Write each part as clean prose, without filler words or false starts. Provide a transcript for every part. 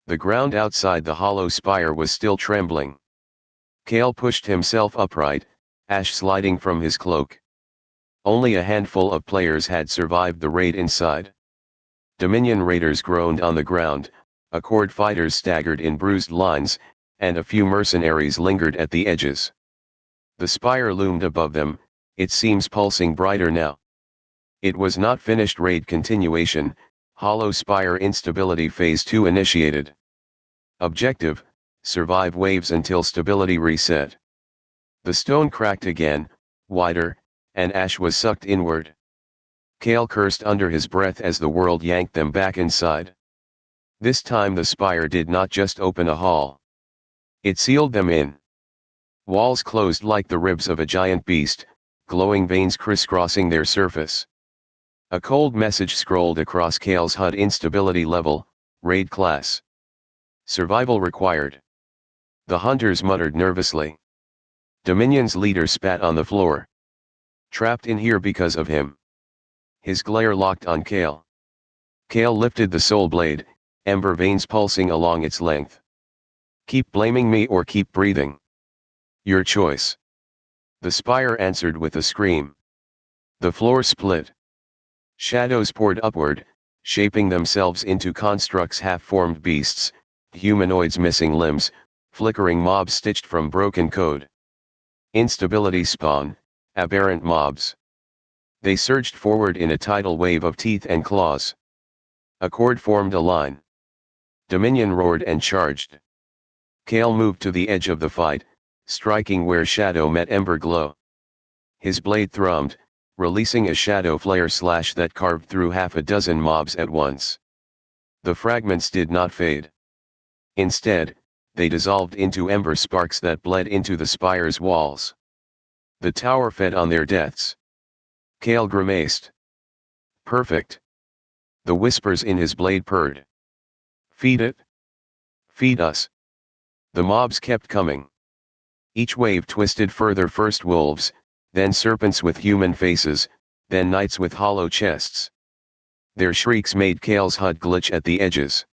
The ground outside the Hollow Spire was still trembling. Kale pushed himself upright, ash sliding from his cloak. Only a handful of players had survived the raid inside. Dominion raiders groaned on the ground, Accord fighters staggered in bruised lines, and a few mercenaries lingered at the edges. The spire loomed above them, its seams pulsing brighter now. It was not finished. Raid continuation, Hollow Spire instability phase 2 initiated. Objective, survive waves until stability reset. The stone cracked again, wider, and ash was sucked inward. Kale cursed under his breath as the world yanked them back inside. This time the spire did not just open a hall. It sealed them in. Walls closed like the ribs of a giant beast, glowing veins crisscrossing their surface. A cold message scrolled across Kale's HUD: instability level, raid class. Survival required. The hunters muttered nervously. Dominion's leader spat on the floor. Trapped in here because of him. His glare locked on Kale. Kale lifted the soul blade, ember veins pulsing along its length. Keep blaming me or keep breathing. Your choice. The spire answered with a scream. The floor split. Shadows poured upward, shaping themselves into constructs: half-formed beasts, humanoids missing limbs, flickering mobs stitched from broken code. Instability spawn, aberrant mobs. They surged forward in a tidal wave of teeth and claws. Accord formed a line. Dominion roared and charged. Kale moved to the edge of the fight, striking where shadow met ember glow. His blade thrummed, releasing a shadow flare slash that carved through half a dozen mobs at once. The fragments did not fade. Instead, they dissolved into ember sparks that bled into the spire's walls. The tower fed on their deaths. Kale grimaced. Perfect. The whispers in his blade purred. Feed it. Feed us. The mobs kept coming. Each wave twisted further, first wolves, then serpents with human faces, then knights with hollow chests. Their shrieks made Kale's HUD glitch at the edges.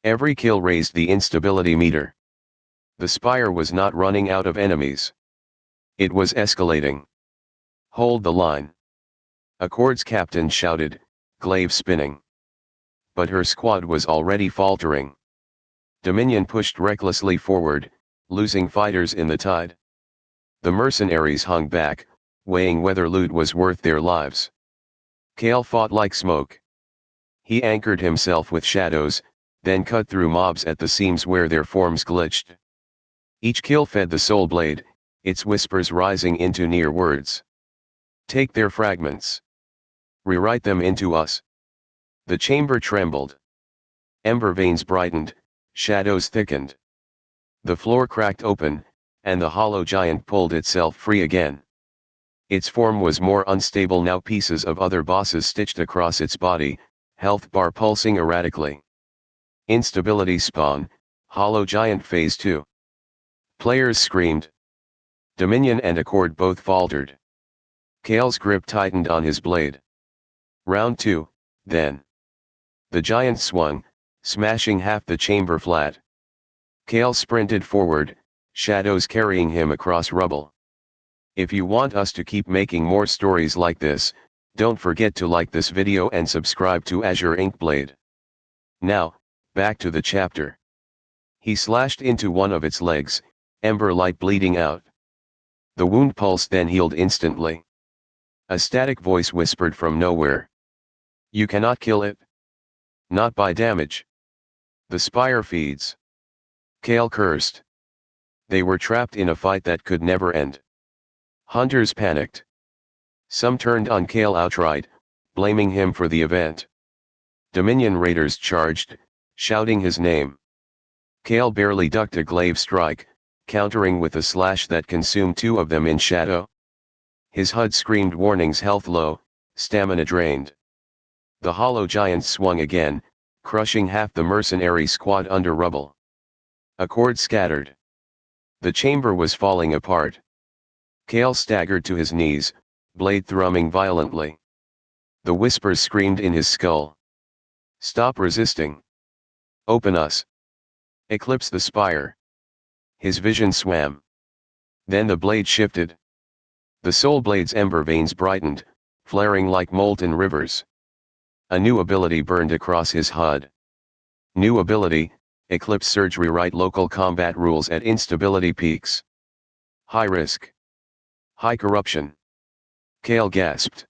Every kill raised the instability meter. The spire was not running out of enemies. It was escalating. Hold the line. Accord's captain shouted, glaive spinning. But her squad was already faltering. Dominion pushed recklessly forward, losing fighters in the tide. The mercenaries hung back, weighing whether loot was worth their lives. Kale fought like smoke. He anchored himself with shadows, then cut through mobs at the seams where their forms glitched. Each kill fed the soul blade, its whispers rising into near words. Take their fragments. Rewrite them into us. The chamber trembled. Ember veins brightened, shadows thickened. The floor cracked open, and the hollow giant pulled itself free again. Its form was more unstable now, pieces of other bosses stitched across its body, health bar pulsing erratically. Instability spawn, hollow giant phase 2. Players screamed. Dominion and Accord both faltered. Kale's grip tightened on his blade. Round 2, then. The giant swung, smashing half the chamber flat. Kale sprinted forward, shadows carrying him across rubble. If you want us to keep making more stories like this, don't forget to like this video and subscribe to Azure Inkblade. Now, back to the chapter. He slashed into one of its legs, ember light bleeding out. The wound pulse then healed instantly. A static voice whispered from nowhere. You cannot kill it. Not by damage. The spire feeds. Kale cursed. They were trapped in a fight that could never end. Hunters panicked. Some turned on Kale outright, blaming him for the event. Dominion raiders charged, shouting his name. Kale barely ducked a glaive strike, countering with a slash that consumed two of them in shadow. His HUD screamed warnings: health low, stamina drained. The hollow giant swung again, crushing half the mercenary squad under rubble. Accord scattered. The chamber was falling apart. Kale staggered to his knees, blade thrumming violently. The whispers screamed in his skull. Stop resisting. Open us. Eclipse the spire. His vision swam. Then the blade shifted. The soul blade's ember veins brightened, flaring like molten rivers. A new ability burned across his HUD. New ability, Eclipse Surge. Rewrite local combat rules at instability peaks. High risk. High corruption. Kale gasped.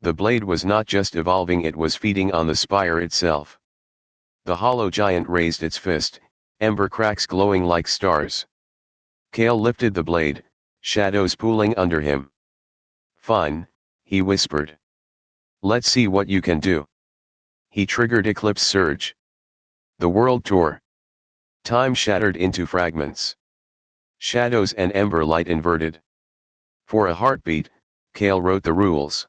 The blade was not just evolving, it was feeding on the spire itself. The hollow giant raised its fist, ember cracks glowing like stars. Kale lifted the blade, shadows pooling under him. Fine, he whispered. Let's see what you can do. He triggered Eclipse Surge. The world tore. Time shattered into fragments. Shadows and ember light inverted. For a heartbeat, Kale wrote the rules.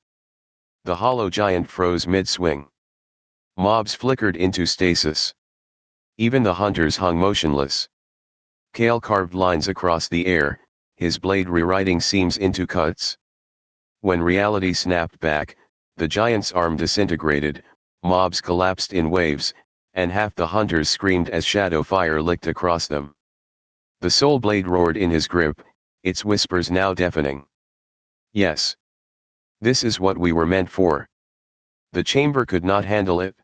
The hollow giant froze mid-swing. Mobs flickered into stasis. Even the hunters hung motionless. Kale carved lines across the air, his blade rewriting seams into cuts. When reality snapped back, the giant's arm disintegrated, mobs collapsed in waves, and half the hunters screamed as shadow fire licked across them. The soul blade roared in his grip, its whispers now deafening. Yes. This is what we were meant for. The chamber could not handle it.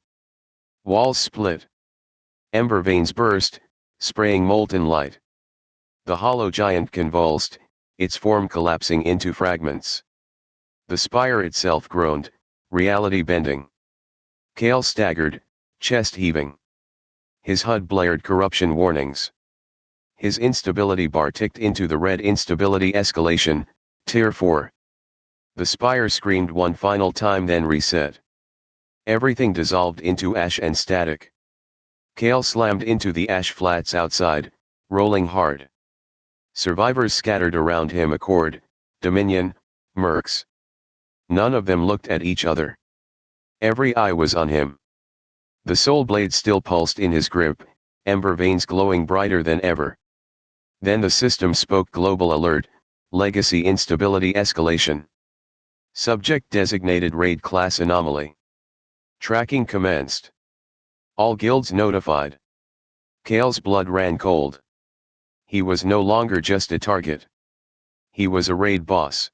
Walls split. Ember veins burst, spraying molten light. The hollow giant convulsed, its form collapsing into fragments. The spire itself groaned, reality bending. Kale staggered, chest heaving. His HUD blared corruption warnings. His instability bar ticked into the red instability escalation, Tier 4. The spire screamed one final time, then reset. Everything dissolved into ash and static. Kale slammed into the ash flats outside, rolling hard. Survivors scattered around him: Accord, Dominion, Mercs. None of them looked at each other. Every eye was on him. The soul blade still pulsed in his grip, ember veins glowing brighter than ever. Then the system spoke: Global alert, legacy instability escalation. Subject designated raid class anomaly. Tracking commenced. All guilds notified. Kale's blood ran cold. He was no longer just a target. He was a raid boss.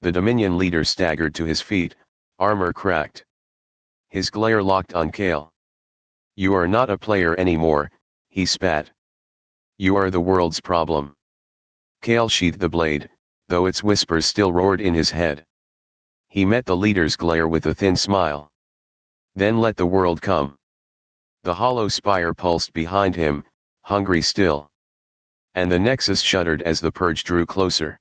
The Dominion leader staggered to his feet, armor cracked. His glare locked on Kale. You are not a player anymore, he spat. You are the world's problem. Kale sheathed the blade, though its whispers still roared in his head. He met the leader's glare with a thin smile. Then let the world come. The hollow spire pulsed behind him, hungry still. And the Nexus shuddered as the purge drew closer.